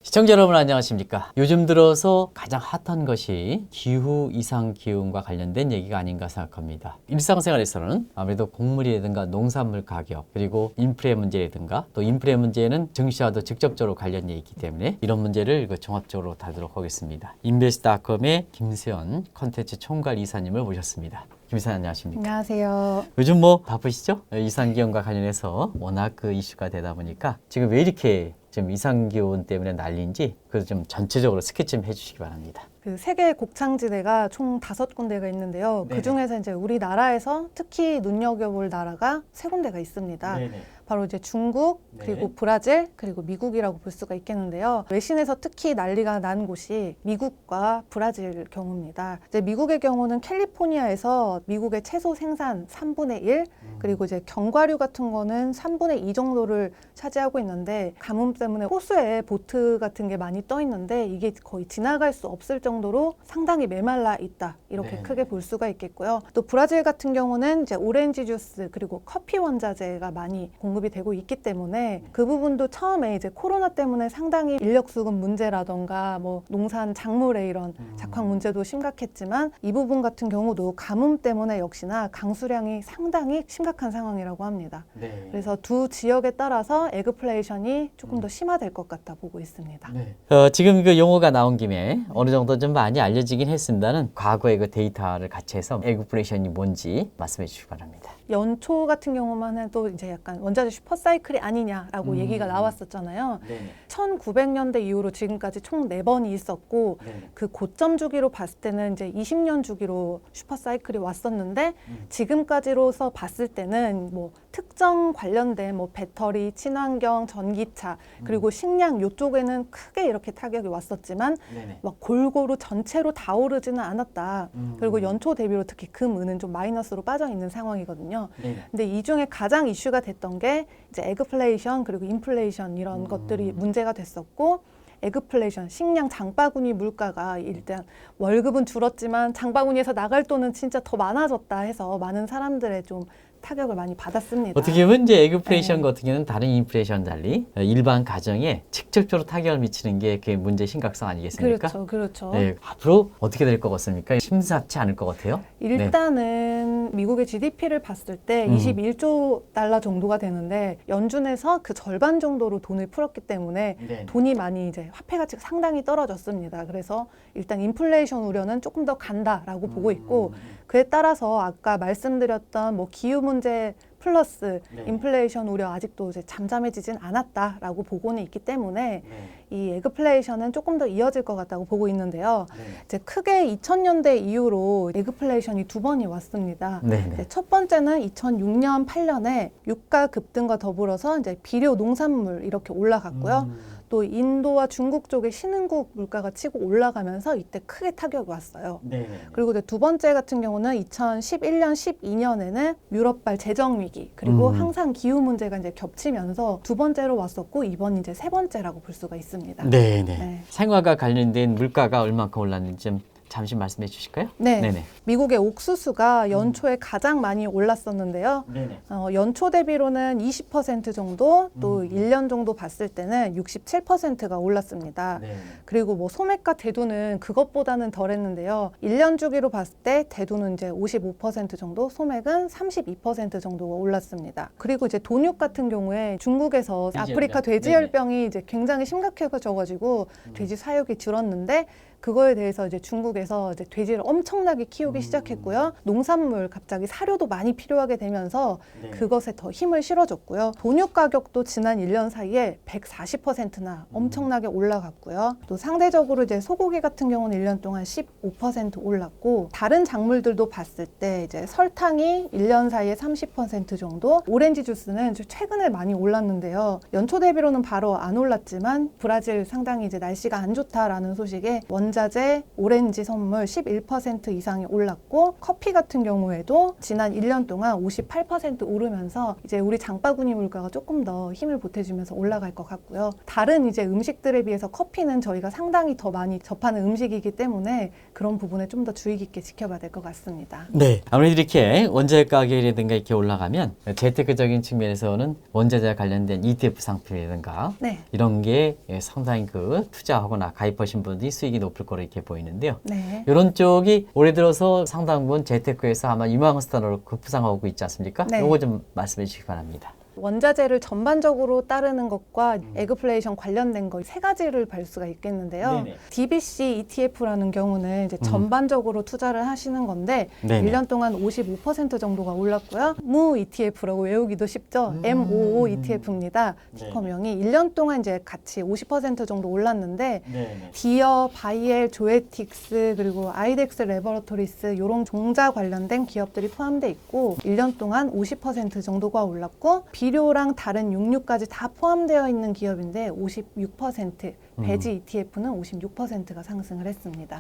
시청자 여러분 안녕하십니까? 요즘 들어서 가장 핫한 것이 기후 이상 기온과 관련된 얘기가 아닌가 생각합니다. 일상생활에서는 아무래도 곡물이라든가 농산물 가격, 그리고 인프레 문제라든가 또 인프레 문제는 증시와도 직접적으로 관련이 있기 때문에 이런 문제를 종합적으로 다루도록 하겠습니다. 인베스트닷컴의 김세연 컨텐츠 총괄 이사님을 모셨습니다. 김 이사님 안녕하십니까? 안녕하세요. 요즘 뭐 바쁘시죠? 이상기온과 관련해서 워낙 그 이슈가 되다 보니까 지금 왜 이렇게 지금 이상기온 때문에 난리인지 그래서 좀 전체적으로 스케치 좀 해주시기 바랍니다. 그 세계 곡창지대가 총 5군데가 있는데요. 네네. 그 중에서 이제 우리나라에서 특히 눈여겨볼 나라가 3군데가 있습니다. 네네. 바로 이제 중국, 그리고 네. 브라질, 그리고 미국이라고 볼 수가 있겠는데요. 외신에서 특히 난리가 난 곳이 미국과 브라질 경우입니다. 이제 미국의 경우는 캘리포니아에서 미국의 채소 생산 3분의 1, 그리고 이제 견과류 같은 거는 3분의 2 정도를 차지하고 있는데 가뭄 때문에 호수에 보트 같은 게 많이 떠 있는데 이게 거의 지나갈 수 없을 정도로 상당히 메말라 있다. 이렇게 네. 크게 볼 수가 있겠고요. 또 브라질 같은 경우는 이제 오렌지 주스 그리고 커피 원자재가 많이 공급이 되고 있기 때문에 그 부분도 처음에 이제 코로나 때문에 상당히 인력 수급 문제라던가 뭐 농산 작물의 이런 작황 문제도 심각했지만 이 부분 같은 경우도 가뭄 때문에 역시나 강수량이 상당히 심각한 상황이라고 합니다. 네. 그래서 두 지역에 따라서 에그플레이션이 조금 더 심화될 것 같다 보고 있습니다. 네. 지금 그 용어가 나온 김에 어느 정도 좀 많이 알려지긴 했습니다는 과거의 그 데이터를 같이 해서 에그플레이션이 뭔지 말씀해 주시기 바랍니다. 연초 같은 경우만 해도 이제 약간 원자재 슈퍼사이클이 아니냐라고 얘기가 나왔었잖아요. 네. 1900년대 이후로 지금까지 총 4번이 있었고 네. 그 고점 주기로 봤을 때는 이제 20년 주기로 슈퍼사이클이 왔었는데 지금까지로서 봤을 때는 뭐 특정 관련된 뭐 배터리, 친환경, 전기차 그리고 식량 요쪽에는 크게 이렇게 타격이 왔었지만 네네. 막 골고루 전체로 다 오르지는 않았다. 그리고 연초 대비로 특히 금, 은은 좀 마이너스로 빠져 있는 상황이거든요. 네. 근데 이 중에 가장 이슈가 됐던 게 이제 에그플레이션 그리고 인플레이션 이런 것들이 문제가 됐었고 에그플레이션, 식량 장바구니 물가가 일단 월급은 줄었지만 장바구니에서 나갈 돈은 진짜 더 많아졌다 해서 많은 사람들의 좀 타격을 많이 받았습니다. 어떻게 보면 이제 에그플레이션 네. 같은 경우는 다른 인플레이션 달리 일반 가정에 직접적으로 타격을 미치는 게 그게 문제의 심각성 아니겠습니까? 그렇죠, 그렇죠. 네, 앞으로 어떻게 될 것 같습니까? 심상치 않을 것 같아요. 일단은 미국의 GDP를 봤을 때 21조 달러 정도가 되는데 연준에서 그 절반 정도로 돈을 풀었기 때문에 네. 돈이 많이 이제 화폐 가치가 상당히 떨어졌습니다. 그래서 일단 인플레이션 우려는 조금 더 간다라고 보고 있고 그에 따라서 아까 말씀드렸던 뭐 기후 문제 플러스 네. 인플레이션 우려 아직도 이제 잠잠해지진 않았다라고 보고는 있기 때문에 네. 이 에그플레이션은 조금 더 이어질 것 같다고 보고 있는데요. 네. 이제 크게 2000년대 이후로 에그플레이션이 2번이 왔습니다. 네. 이제 첫 번째는 2006년, 8년에 유가 급등과 더불어서 이제 비료, 농산물 이렇게 올라갔고요. 또 인도와 중국 쪽의 신흥국 물가가 치고 올라가면서 이때 크게 타격이 왔어요. 네. 그리고 이제 두 번째 같은 경우는 2011년, 12년에는 유럽발 재정 위기 그리고 항상 기후 문제가 이제 겹치면서 두 번째로 왔었고 이번 이제 세 번째라고 볼 수가 있습니다. 네. 네. 생활과 관련된 물가가 얼마큼 올랐는지 좀 잠시 말씀해 주실까요? 네. 네네. 미국의 옥수수가 연초에 가장 많이 올랐었는데요. 네네. 연초 대비로는 20% 정도, 또 1년 정도 봤을 때는 67%가 올랐습니다. 네. 그리고 뭐 소맥과 대두는 그것보다는 덜했는데요. 1년 주기로 봤을 때 대두는 이제 55% 정도, 소맥은 32% 정도가 올랐습니다. 그리고 이제 돈육 같은 경우에 중국에서 돼지열병. 아프리카 돼지열병이 이제 굉장히 심각해져가지고 돼지 사육이 줄었는데 그거에 대해서 이제 중국에서 이제 돼지를 엄청나게 키우기 시작했고요. 농산물 갑자기 사료도 많이 필요하게 되면서 네. 그것에 더 힘을 실어줬고요. 돈육 가격도 지난 1년 사이에 140%나 엄청나게 올라갔고요. 또 상대적으로 이제 소고기 같은 경우는 1년 동안 15% 올랐고 다른 작물들도 봤을 때 이제 설탕이 1년 사이에 30% 정도, 오렌지 주스는 최근에 많이 올랐는데요. 연초 대비로는 바로 안 올랐지만 브라질 상당히 이제 날씨가 안 좋다라는 소식에 원자 원자재, 오렌지 선물 11% 이상이 올랐고 커피 같은 경우에도 지난 1년 동안 58% 오르면서 이제 우리 장바구니 물가가 조금 더 힘을 보태주면서 올라갈 것 같고요. 다른 이제 음식들에 비해서 커피는 저희가 상당히 더 많이 접하는 음식이기 때문에 그런 부분에 좀 더 주의 깊게 지켜봐야 될 것 같습니다. 네. 아무래도 이렇게 원자재 가격이라든가 이렇게 올라가면 재테크적인 측면에서는 원자재 관련된 ETF 상품이라든가 네. 이런 게 상당히 그 투자하거나 가입하신 분들이 수익이 높을 거로 이렇게 보이는데요. 네. 이런 쪽이 올해 들어서 상당 부분 재테크에서 아마 유망한 스타로 급부상하고 있지 않습니까? 네. 요거 좀 말씀해 주시기 바랍니다. 원자재를 전반적으로 따르는 것과 에그플레이션 관련된 거 세 가지를 볼 수가 있겠는데요. 네네. DBC ETF라는 경우는 이제 전반적으로 투자를 하시는 건데 네네. 1년 동안 55% 정도가 올랐고요. 무 ETF라고 외우기도 쉽죠. MOO ETF입니다. 네. 티커명이 1년 동안 이제 같이 50% 정도 올랐는데 네. 디어, 바이엘, 조에틱스 그리고 아이덱스 레버러토리스 이런 종자 관련된 기업들이 포함되어 있고 1년 동안 50% 정도가 올랐고 비료랑 다른 육류까지 다 포함되어 있는 기업인데 56%, 배지 ETF는 56%가 상승을 했습니다.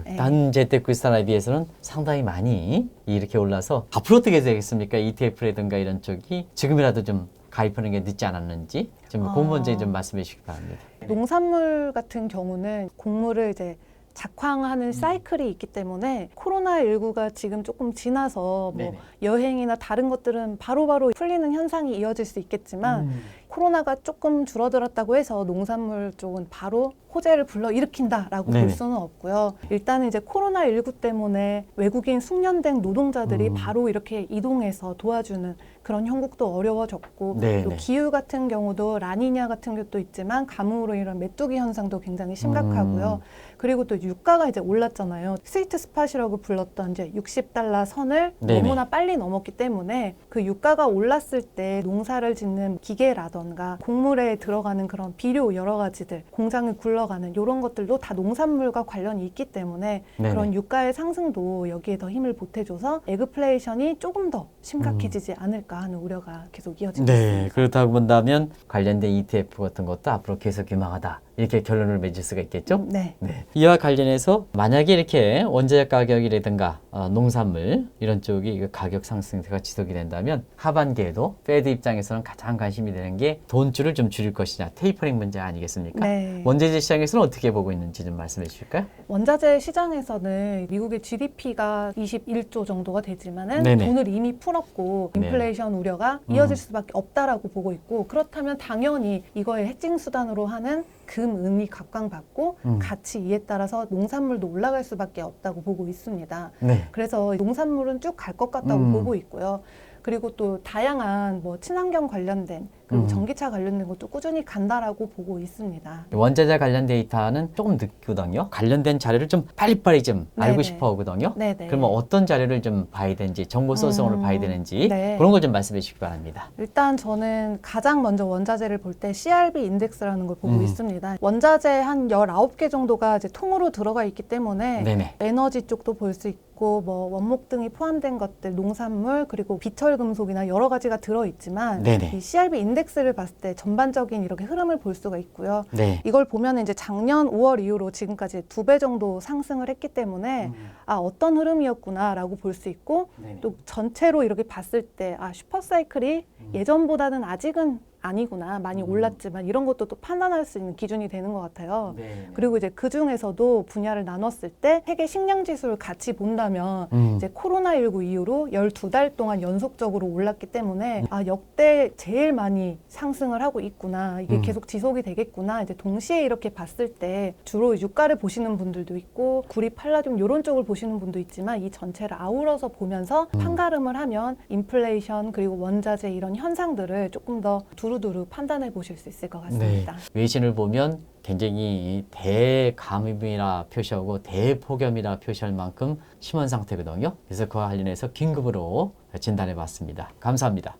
네. 단 재테크 스타일에 비해서는 상당히 많이 이렇게 올라서 앞으로 어떻게 되겠습니까? ETF라든가 이런 쪽이 지금이라도 좀 가입하는 게 늦지 않았는지 좀 그 문제 좀 말씀해 주시기 바랍니다. 농산물 같은 경우는 곡물을 이제 작황하는 사이클이 있기 때문에 코로나19가 지금 조금 지나서 뭐 네네. 여행이나 다른 것들은 바로바로 풀리는 현상이 이어질 수 있겠지만 코로나가 조금 줄어들었다고 해서 농산물 쪽은 바로 호재를 불러일으킨다라고 네네. 볼 수는 없고요. 일단은 이제 코로나19 때문에 외국인 숙련된 노동자들이 바로 이렇게 이동해서 도와주는 그런 형국도 어려워졌고 네네. 또 기후 같은 경우도 라니냐 같은 것도 있지만 가뭄으로 인한 메뚜기 현상도 굉장히 심각하고요. 그리고 또 유가가 이제 올랐잖아요. 스위트 스팟이라고 불렀던 이제 $60 선을 네네. 너무나 빨리 넘었기 때문에 그 유가가 올랐을 때 농사를 짓는 기계라던가 곡물에 들어가는 그런 비료 여러 가지들, 공장을 굴러가는 이런 것들도 다 농산물과 관련이 있기 때문에 네네. 그런 유가의 상승도 여기에 더 힘을 보태줘서 에그플레이션이 조금 더 심각해지지 않을까 하는 우려가 계속 이어지고 네, 있습니다. 그렇다고 본다면 관련된 ETF 같은 것도 앞으로 계속 유망하다. 이렇게 결론을 맺을 수가 있겠죠? 네. 네. 이와 관련해서 만약에 이렇게 원자재 가격이라든가 농산물 이런 쪽이 가격 상승세가 지속이 된다면 하반기에도 페드 입장에서는 가장 관심이 되는 게 돈줄을 좀 줄일 것이냐 테이퍼링 문제 아니겠습니까? 네. 원자재 시장에서는 어떻게 보고 있는지 좀 말씀해 주실까요? 원자재 시장에서는 미국의 GDP가 21조 정도가 되지만은 네네. 돈을 이미 풀었고 인플레이션 우려가 이어질 수밖에 없다라고 보고 있고 그렇다면 당연히 이거의 해칭 수단으로 하는 금, 은이 각광받고 가치 이에 따라서 농산물도 올라갈 수밖에 없다고 보고 있습니다. 네. 그래서 농산물은 쭉 갈 것 같다고 보고 있고요. 그리고 또 다양한 뭐 친환경 관련된 그리고 전기차 관련된 것도 꾸준히 간다라고 보고 있습니다. 원자재 관련 데이터는 조금 늦거든요. 관련된 자료를 좀 빨리빨리 좀 알고 네네. 싶어 하거든요. 네네. 그러면 어떤 자료를 좀 봐야 되는지, 정보 소스으로 봐야 되는지 네. 그런 걸 좀 말씀해 주시기 바랍니다. 일단 저는 가장 먼저 원자재를 볼 때 CRB 인덱스라는 걸 보고 있습니다. 원자재 한 19개 정도가 이제 통으로 들어가 있기 때문에 네네. 에너지 쪽도 볼 수 있고 뭐 원목 등이 포함된 것들, 농산물 그리고 비철 금속이나 여러 가지가 들어 있지만 네네. 이 CRB 인덱스를 봤을 때 전반적인 이렇게 흐름을 볼 수가 있고요. 네. 이걸 보면 이제 작년 5월 이후로 지금까지 2배 정도 상승을 했기 때문에 아 어떤 흐름이었구나라고 볼 수 있고 네네. 또 전체로 이렇게 봤을 때 아 슈퍼사이클이 예전보다는 아직은 아니구나 많이 올랐지만 이런 것도 또 판단할 수 있는 기준이 되는 것 같아요. 네. 그리고 이제 그 중에서도 분야를 나눴을 때 세계 식량 지수를 같이 본다면 이제 코로나19 이후로 12달 동안 연속적으로 올랐기 때문에 아 역대 제일 많이 상승을 하고 있구나 이게 계속 지속이 되겠구나 이제 동시에 이렇게 봤을 때 주로 유가를 보시는 분들도 있고 구리 팔라듐 이런 쪽을 보시는 분도 있지만 이 전체를 아우러서 보면서 판가름을 하면 인플레이션 그리고 원자재 이런 현상들을 조금 더 두루두루 판단해 보실 수 있을 것 같습니다. 네. 외신을 보면 굉장히 대가뭄이라 표시하고 대폭염이라 표시할 만큼 심한 상태거든요. 그래서 그와 관련해서 긴급으로 진단해 봤습니다. 감사합니다.